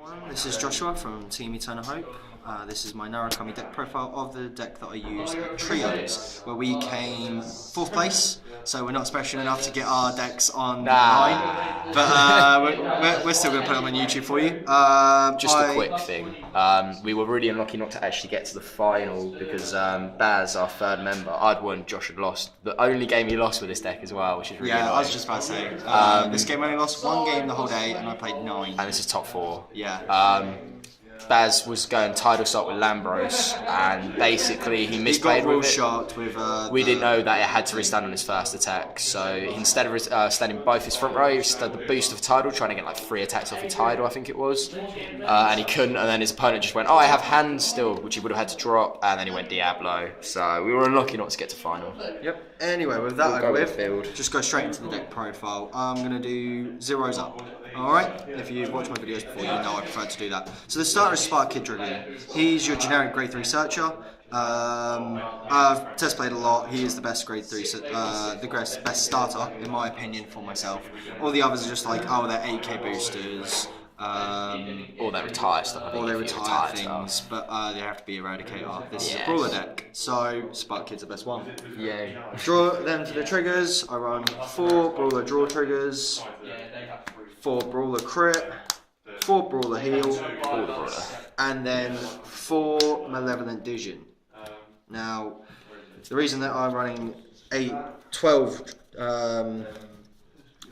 everyone, this is Joshua from Team Eternal Hope. This is my Narukami deck profile of the deck that I used at Trios, where we came 4th place, so we're not special enough to get our decks online, but we're still going to put them on YouTube for you. Just a quick thing, we were really unlucky not to actually get to the final because Baz, our third member, I'd won, Josh had lost. The only game he lost with this deck as well, which is really annoying. I was just about to say, this game only lost 1 game the whole day and I played 9. And this is top 4. Yeah. Baz was going Tidal Assault with Lambros, and basically he misplayed with it. Shot with, we didn't know that it had to restand on his first attack, so instead of standing both his front row, he stood the boost of Tidal, trying to get like 3 attacks off of Tidal, I think it was, and he couldn't, and then his opponent just went, oh, I have hands still, which he would have had to drop, and then he went Diablo, so we were unlucky not to get to final. Yep. Anyway, with that over with, just go straight into the deck profile. I'm going to do zeros up. Alright, if you've watched my videos before, you know I prefer to do that. So the starter is Spark Kid Dragoon. He's your generic grade 3 searcher. I've test played a lot. He is the best grade 3, the best starter, in my opinion, for myself. All the others are just like, oh, they're 8k boosters. Or they retire stuff. Or they retire things, but they have to be Eradicator. This is a Brawler deck, so Spark Kid's the best one. Yeah. Draw them to the triggers. I run 4 Brawler draw triggers, 4 Brawler crit, 4 Brawler heal, and then 4 Malevolent Vision. Now, the reason that I'm running 12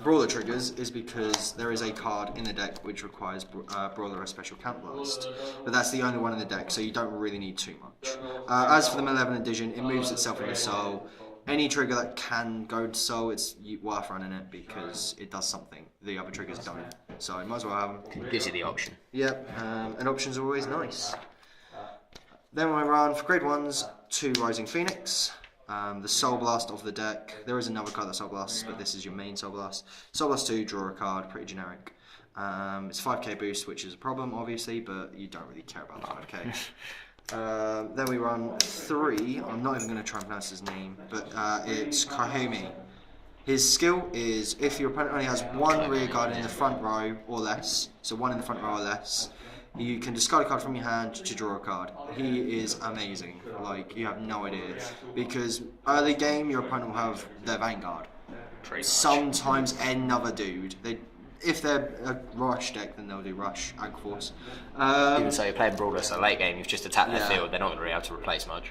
Brawler triggers is because there is a card in the deck which requires Brawler a special Count Blast, but that's the only one in the deck, so you don't really need too much. As for the Malevolent Vision, it moves itself into Soul. Any trigger that can go to Soul, it's worth running it because it does something the other triggers don't. So you might as well have them. It gives you the option. Yep, and options are always nice. Then I run, for grade 1s, 2 Rising Phoenix. The Soul Blast of the deck. There is another card that Soul Blasts, but this is your main Soul Blast. Soul Blast 2, draw a card, pretty generic. It's 5k boost, which is a problem, obviously, but you don't really care about the 5k. Then we run 3, I'm not even going to try and pronounce his name, but it's Kahumi. His skill is, if your opponent only has 1 rear guard in the front row or less, so 1 in the front row or less, you can discard a card from your hand to draw a card. He is amazing, like, you have no idea, because early game your opponent will have their Vanguard. Sometimes another dude. If they're a Rush deck, then they'll do Rush, Ag Force. Even so, you're playing Brawler, so late game, you've just attacked their field, they're not going to be able to replace much.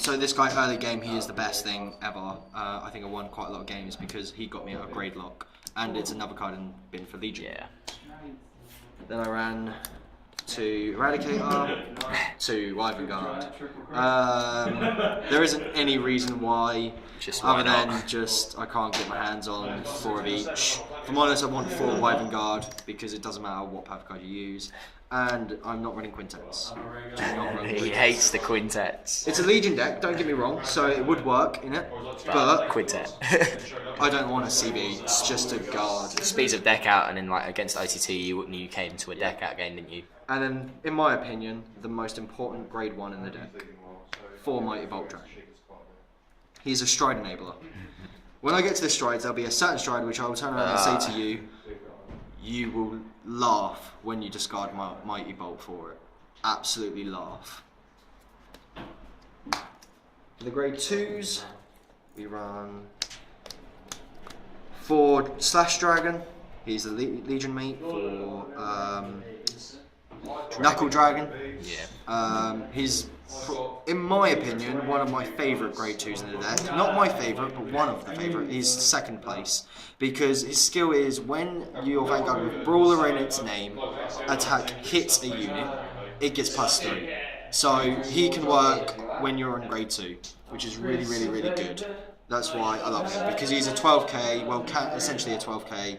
So this guy, early game, he is the best thing ever. I think I won quite a lot of games because he got me a grade lock, and it's another card in bin for Legion. Yeah. Then I ran to Eradicator, to Wyvern Guard. There isn't any reason why, other than just I can't get my hands on 4 of each. If I'm honest, I want 4 Wyvern Guard because it doesn't matter what path card you use, and I'm not running quintets. He hates the quintets. It's a Legion deck, don't get me wrong, so it would work in it, but quintet. I don't want a CB, it's just a guard. Speeds of deck out, and then like against OTT, you came to a deck out game, didn't you? And then, in my opinion, the most important grade 1 in the deck, 4 Mighty Bolt Dragon. He's a stride enabler. When I get to the strides, there'll be a certain stride which I will turn around and say to you, you will laugh when you discard my Mighty Bolt for it. Absolutely laugh. For the grade 2s, we run 4 Slash Dragon. He's the Legion mate for Knuckle Dragon. Yeah. He's, in my opinion, one of my favourite grade 2s in the deck. Not my favourite, but one of the favourite. He's 2nd place. Because his skill is when your Vanguard with Brawler in its name attack hits a unit, it gets +3. So he can work when you're on grade 2, which is really, really, really good. That's why I love him, because he's a 12k, well, essentially a 12k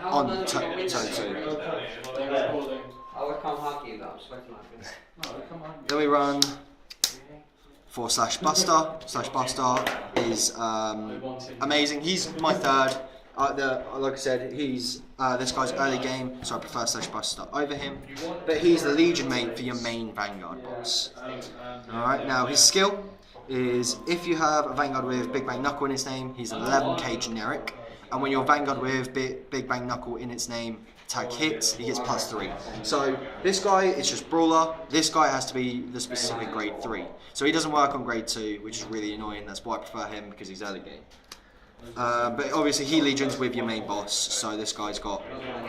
on turn 2. Then we run 4 Slash Buster. Slash Buster is amazing. He's my 3rd. Like I said, he's this guy's early game, so I prefer Slash Buster over him. But he's the Legion mate for your main Vanguard boss. Alright, now his skill is if you have a Vanguard with Big Bang Knuckle in its name, he's an 11k generic. And when your Vanguard with Big Bang Knuckle in its name attack hits, he gets +3. So this guy is just Brawler. This guy has to be the specific grade 3. So he doesn't work on grade 2, which is really annoying. That's why I prefer him, because he's early game. But obviously he legions with your main boss, so this guy's got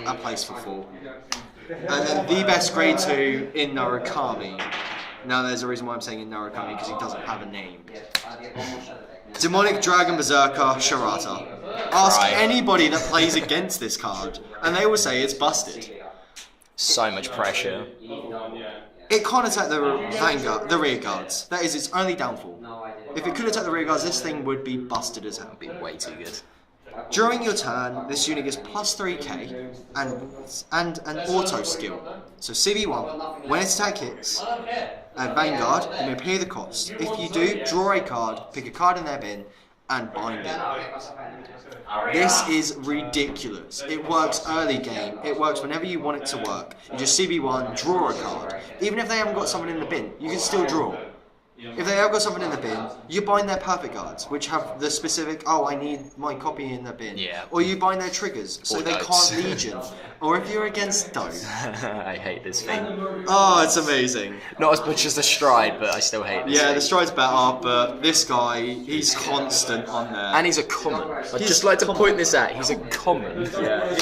a place for 4. And then the best grade 2 in Narukami. Now there's a reason why I'm saying in Narukami, because he doesn't have a name. Demonic Dragon Berserker Shirata. Ask anybody that plays against this card, and they will say it's busted. So much pressure. It can't attack the rear guards. That is its only downfall. If it could attack the rear guards, this thing would be busted as hell. Be way too good. During your turn, this unit gets +3k and an auto skill. So CB1, when its attack hits, Vanguard, you may pay the cost. If you do, draw a card, pick a card in their bin, and bind it. This is ridiculous. It works early game. It works whenever you want it to work. You just CB1, draw a card. Even if they haven't got someone in the bin, you can still draw. If they have got something in the bin, you bind their perfect guards, which have the specific, oh, I need my copy in the bin. Yeah. Or you bind their triggers, so they can't legion. Or if you're against Dope. I hate this thing. Oh, it's amazing. Not as much as the Stride, but I still hate this thing. The Stride's better, but this guy, he's constant on there. And he's a common. I'd just like to point this out, he's a common.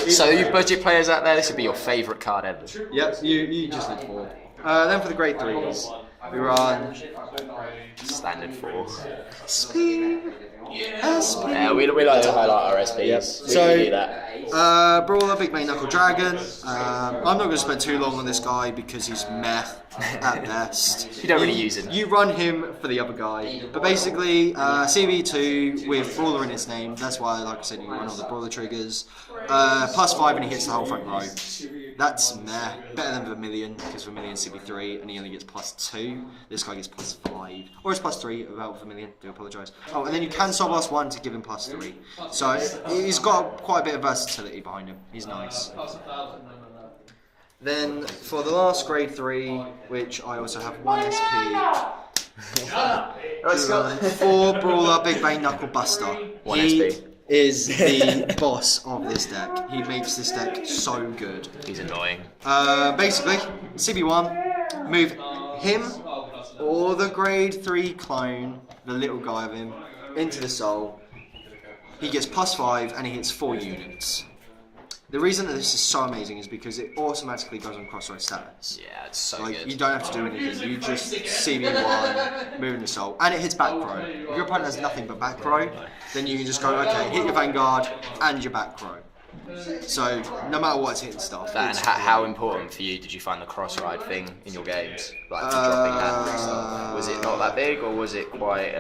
So you budget players out there, this would be your favourite card ever. Yep, you just need 4. Then for the grade 3s. We run standard 4. SP. Yeah, we like to highlight our SPs. Yep. So, do that. Brawler, Big Main Knuckle Dragon. I'm not going to spend too long on this guy because he's meh at best. You don't really use him. You run him for the other guy. But basically, CB2 with Brawler in its name. That's why, like I said, you run all the Brawler triggers. +5 and he hits the whole front row. That's meh. Better than Vermilion, because Vermilion's CB3 and he only gets +2. This guy gets +5. Or it's +3 without Vermilion, do apologise. Oh, and then you can Soul Blast 1 to give him +3. So he's got quite a bit of versatility behind him. He's nice. Then for the last grade 3, which I also have 1 SP. Let's go. 4 Brawler, Big Bang Knuckle Buster. 1 he SP. Is the boss of this deck. He makes this deck so good. He's annoying. Basically, CB1, move him or the grade 3 clone, the little guy of him, into the soul. He gets +5 and he hits 4 units. The reason that this is so amazing is because it automatically goes on crossroad status. Yeah, it's so Like, good. you don't have to do anything, you just CB1, move in the soul, and it hits back row. If your opponent has nothing but back row, then you can just go, okay, hit your Vanguard and your back row. So, no matter what, it's hitting stuff. And how important for you did you find the cross-ride thing in your games? Like, for dropping hand and stuff? Was it not that big, or was it quite...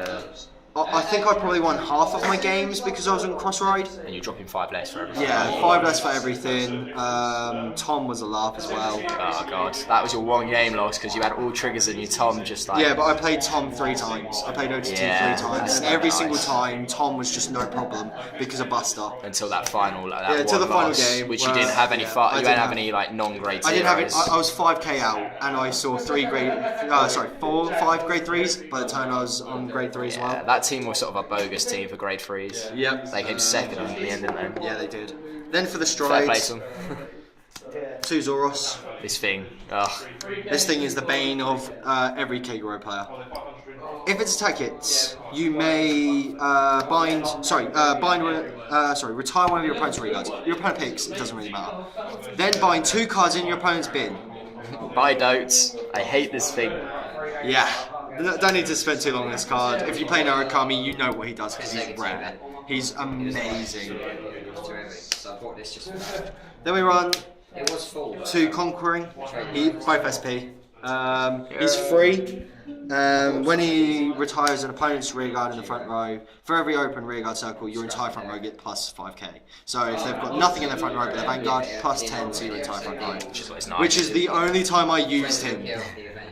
I think I probably won half of my games because I was on cross-ride. And you're dropping 5 less for everything? Yeah, 5 less for everything. Tom was a laugh as well. Oh god, that was your 1 game loss because you had all triggers and your Tom just like... Yeah, but I played Tom 3 times. I played OTT 3 times. And every single time, Tom was just no problem because of Buster. Until that final, like, that until the final loss, game. Which you didn't have any you didn't have any like non-grade zeros. I didn't have it. I was 5k out and I saw 5 grade 3s by the time I was on grade 3 as well. That team was sort of a bogus team for grade 3s. Yep. They came second in the end, didn't they? Yeah, they did. Then for the Fair play strides, to them. 2 Zoros. This thing, ugh. This thing is the bane of every Kegoro player. If its attack hits, you may retire one of your opponent's rearguards. Your opponent picks, it doesn't really matter. Then bind 2 cards in your opponent's bin. Bye, Dotes. I hate this thing. Yeah. Don't need to spend too long on this card. If you play Narukami, you know what he does because he's rare. He's amazing. Then we run 2 Conquering. Both SP. He's free. When he retires an opponent's rearguard in the front row, for every open rearguard circle, your entire front row get +5k. So if they've got nothing in their front row but their Vanguard, +10 to your entire front row. Which is the only time I used him.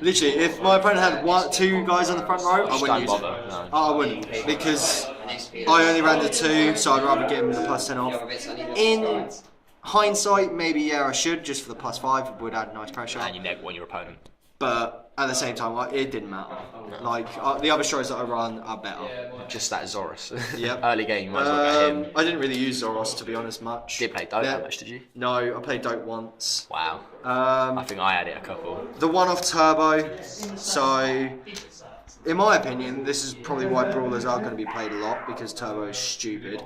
Literally, if my opponent had 2 guys on the front row, I wouldn't use him. No. I wouldn't, because I only ran the 2, so I'd rather get him the +10 off. In hindsight, maybe I should, just for the +5, it would add nice pressure. And you neg one your opponent. but at the same time, it didn't matter. Like the other strides that I run are better. Just that Zoros. Yep. Early game, you might as well get him. I didn't really use Zoros, to be honest, much. Did play Dote that much, did you? No, I played Dote once. Wow. I think I had it a couple. The one-off turbo. So, in my opinion, this is probably why Brawlers are going to be played a lot, because turbo is stupid.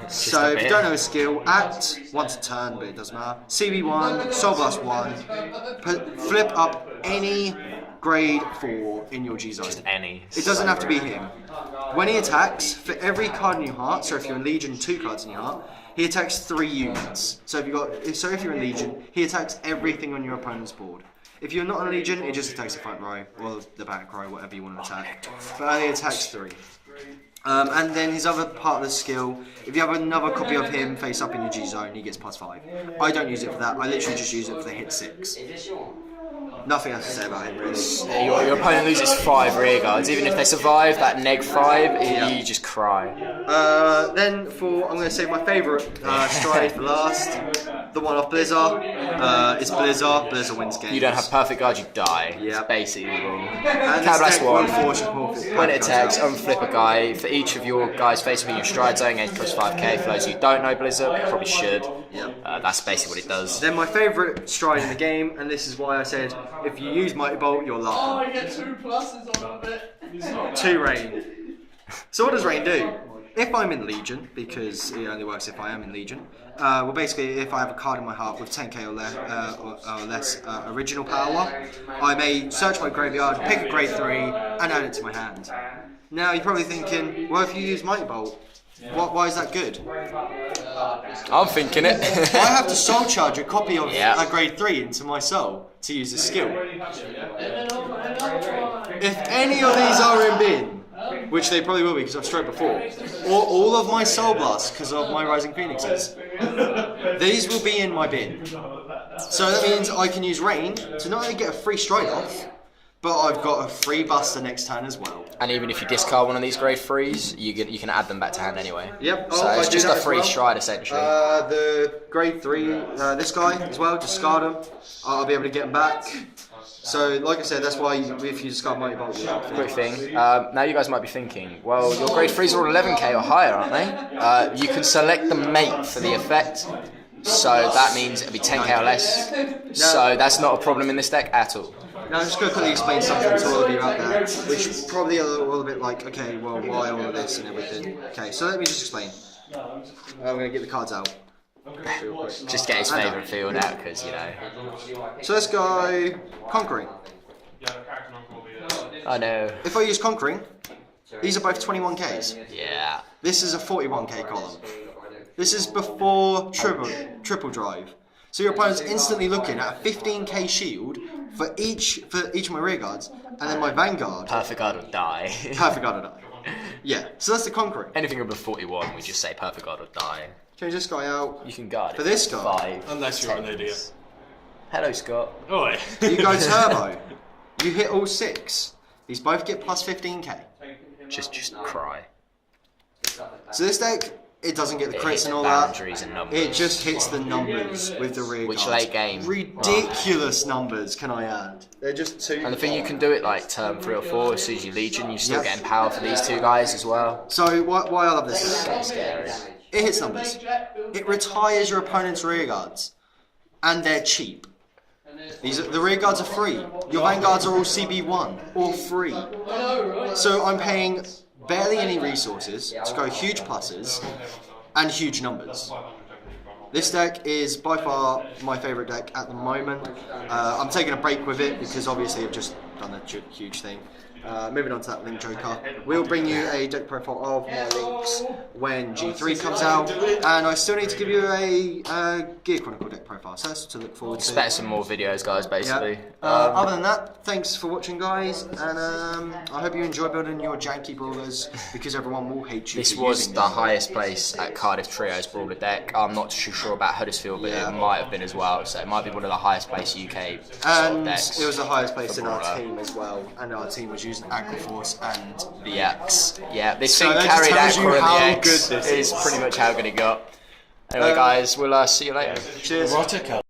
So, if you don't know a skill, act once a turn, but it doesn't matter. CB1, Soul Blast 1, flip up any grade 4 in your G zone. Just any. It doesn't have to be him. When he attacks, for every card in your heart, so if you're in Legion, 2 cards in your heart, he attacks 3 units. So if you're in Legion, he attacks everything on your opponent's board. If you're not in Legion, it just attacks the front row or the back row, whatever you want to attack. But only attacks 3. And then his other part of the skill, if you have another copy of him face up in your G zone, he gets +5. I don't use it for that. I literally just use it for the hit 6. Nothing else to say about him, really. Your opponent loses 5 rear guards. Even if they survive that neg 5, you just cry. Then I'm going to say my favourite stride for last. The one off Blizzard. It's Blizzard. Blizzard wins games. You don't have perfect guard, you die. Yeah. It's basically the rule. And Blast 1. When it attacks, out. unflip a guy. For each of your guys facing in your stride zone, gains +5k. For those who don't know Blizzard, you probably should. Yep. That's basically what it does. Then my favourite stride in the game, and this is why I said, if you use Mighty Bolt, you're laughing. I get 2 pluses on it. 2 Rain. So what does Rain do? If I'm in Legion, because it only works if I am in Legion, well basically if I have a card in my heart with 10k or less original power, I may search my graveyard, pick a grade 3 and add it to my hand. Now you're probably thinking, well if you use Mighty Bolt, why is that good? I'm thinking it. I have to soul charge a copy of Yeah. a grade 3 into my soul to use the skill. If any of these are in bin, which they probably will be because I've stroked before, or all of my soul blasts because of my rising phoenixes, these will be in my bin. So that means I can use Rain to not only get a free stride off, but I've got a free buster next turn as well. And even if you discard one of these grade 3s, you can add them back to hand anyway. Yep. So it's I do just a that as free well. stride essentially. The grade 3, this guy as well, discard him. I'll be able to get him back. So, like I said, that's why if you discard Mighty Bolt, you're out. Quick thing. Now you guys might be thinking, well, your grade 3s are all 11k or higher, aren't they? You can select the mate for the effect. So that means it'll be 10k or less. So that's not a problem in this deck at all. Now I'm just going to quickly explain something to all of you out there, which probably are a little bit like, okay, well, why all of this and everything? Okay, so let me just explain. I'm going to get the cards out. Real quick. Just get his favourite field out, because, you know. So let's go Conquering. I know. If I use Conquering, these are both 21ks. Yeah. This is a 41k column. This is before triple drive. So your opponent's instantly looking at a 15k shield for each of my rear guards, and then my Vanguard. Perfect guard will die. Perfect guard will die. Yeah, so that's the Conquering. Anything above 41, we just say perfect guard will die. Change this guy out. You can guard it. For this guy? 5. Unless you're an idiot. Hello, Scott. Oi. You go turbo. You hit all 6. These both get plus 15k. Just cry. So this deck, it doesn't get the It crits hits and all that. boundaries and numbers. It just hits the numbers with the rear Which guards. late game? Ridiculous numbers, can I add? They're just too. And the thing, you can do it like turn 3 or 4, as soon as you Legion, you're still Yep. getting power for these 2 guys as well. So why I love this? So scary. It hits numbers. It retires your opponent's rear guards, and they're cheap. The rear guards are free. Your vanguards are all CB1 or free. So I'm paying barely any resources to go huge pluses and huge numbers. This deck is by far my favourite deck at the moment. I'm taking a break with it because obviously I've just done a huge thing. Moving on to that link joker, we'll bring you a deck profile of my links when G3 comes out, and I still need to give you a Gear Chronicle deck profile, so that's to look forward to. Expect some more videos, guys, basically. Yeah. Other than that, thanks for watching, guys, and I hope you enjoy building your janky brawlers, because everyone will hate you. This for was using the them. highest place at Cardiff Trios Brawler deck. I'm not too sure about Huddersfield, but Yeah. it might have been as well. So it might be one of the highest place UK sort of And decks. it was the highest place in our Brawler. team as well, and our team was using Aquaforce and The X. Yeah, this So thing that just carried tells you Aqua and how the X good this is is. pretty much how good it got. Anyway, guys, we'll see you later. Cheers. Erotica.